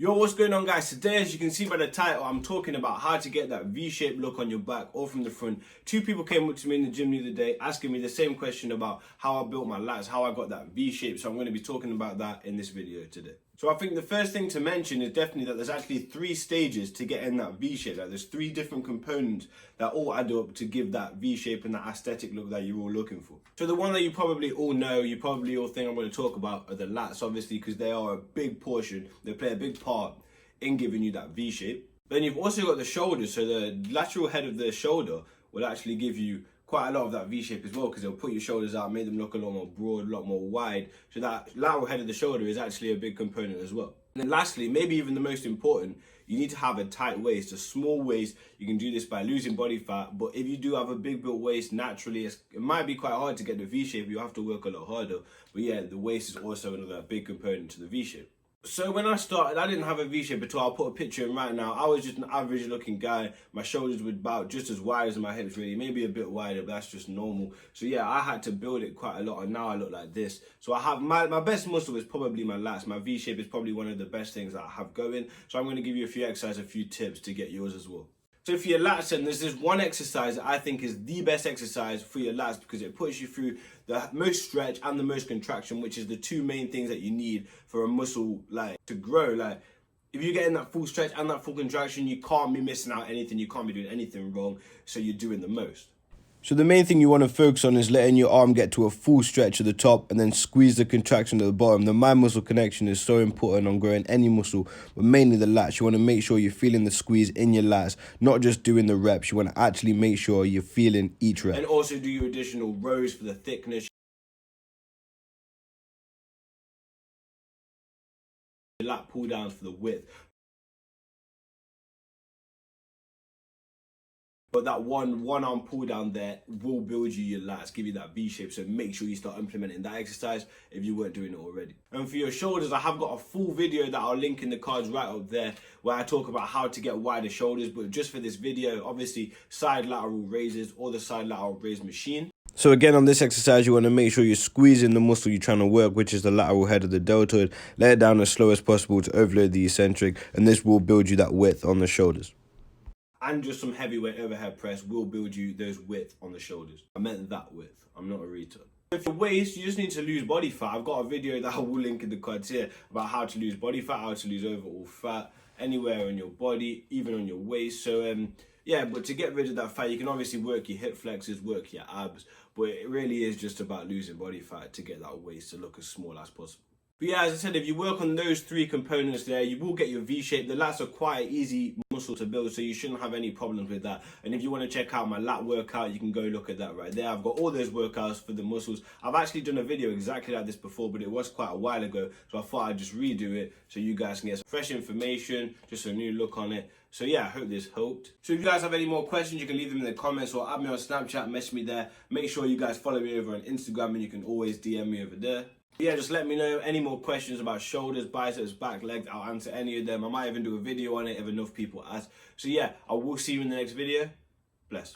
Yo, what's going on, guys? Today, as you can see by the title, I'm talking about how to get that V-shaped look on your back or from the front. Two people came up to me in the gym the other day asking me the same question about how I built my lats, how I got that V-shape. So I'm going to be talking about that in this video today. So I think the first thing to mention is definitely that there's actually 3 stages to get in that V-shape. Like there's 3 different components that all add up to give that V-shape and that aesthetic look that you're all looking for. So the one that you probably all know, you probably all think I'm going to talk about are the lats, obviously, because they are a big portion. They play a big part in giving you that V-shape. Then you've also got the shoulders. So the lateral head of the shoulder will actually give you quite a lot of that V-shape as well, because it'll put your shoulders out, make them look a lot more broad, a lot more wide. So that lateral head of the shoulder is actually a big component as well. And then lastly, maybe even the most important, you need to have a tight waist, a small waist. You can do this by losing body fat, but if you do have a big built waist, naturally, it might be quite hard to get the V-shape. You have to work a lot harder. But yeah, the waist is also another big component to the V-shape. So when I started, I didn't have a V-shape at all. I'll put a picture in right now. I was just an average looking guy. My shoulders were about just as wide as my hips, really. Maybe a bit wider, but that's just normal. So yeah, I had to build it quite a lot, and now I look like this. So I have my best muscle is probably my lats. My V-shape is probably one of the best things that I have going. So I'm going to give you a few exercises, a few tips to get yours as well. So for your lats, then there's this one exercise that I think is the best exercise for your lats, because it puts you through the most stretch and the most contraction, which is the 2 main things that you need for a muscle to grow. Like if you're getting that full stretch and that full contraction, you can't be missing out anything. You can't be doing anything wrong. So you're doing the most. So the main thing you want to focus on is letting your arm get to a full stretch at the top and then squeeze the contraction at the bottom. The mind-muscle connection is so important on growing any muscle, but mainly the lats. You want to make sure you're feeling the squeeze in your lats, not just doing the reps. You want to actually make sure you're feeling each rep. And also do your additional rows for the thickness. Lat pull downs for the width. But that one arm pull down there will build you your lats, give you that V shape. So make sure you start implementing that exercise if you weren't doing it already. And for your shoulders, I have got a full video that I'll link in the cards right up there, where I talk about how to get wider shoulders. But just for this video, obviously side lateral raises or the side lateral raise machine. So again, on this exercise, you want to make sure you're squeezing the muscle you're trying to work, which is the lateral head of the deltoid. Let it down as slow as possible to overload the eccentric, and this will build you that width on the shoulders. And just some heavyweight overhead press will build you those width on the shoulders. I meant that width. I'm not a retard. If your waist, you just need to lose body fat. I've got a video that I will link in the cards here about how to lose body fat, how to lose overall fat anywhere on your body, even on your waist. So yeah, but to get rid of that fat, you can obviously work your hip flexors, work your abs, but it really is just about losing body fat to get that waist to look as small as possible. But yeah, as I said, if you work on those 3 components there, you will get your V-shape. The lats are quite easy muscle to build, so you shouldn't have any problems with that. And if you want to check out my lat workout, you can go look at that right there. I've got all those workouts for the muscles. I've actually done a video exactly like this before, but it was quite a while ago, so I thought I'd just redo it so you guys can get some fresh information, just a new look on it. So yeah, I hope this helped. So if you guys have any more questions, you can leave them in the comments or add me on Snapchat, message me there. Make sure you guys follow me over on Instagram, and you can always DM me over there. Yeah, just let me know any more questions about shoulders, biceps, back, legs. I'll answer any of them. I might even do a video on it if enough people ask. So yeah, I will see you in the next video. Bless.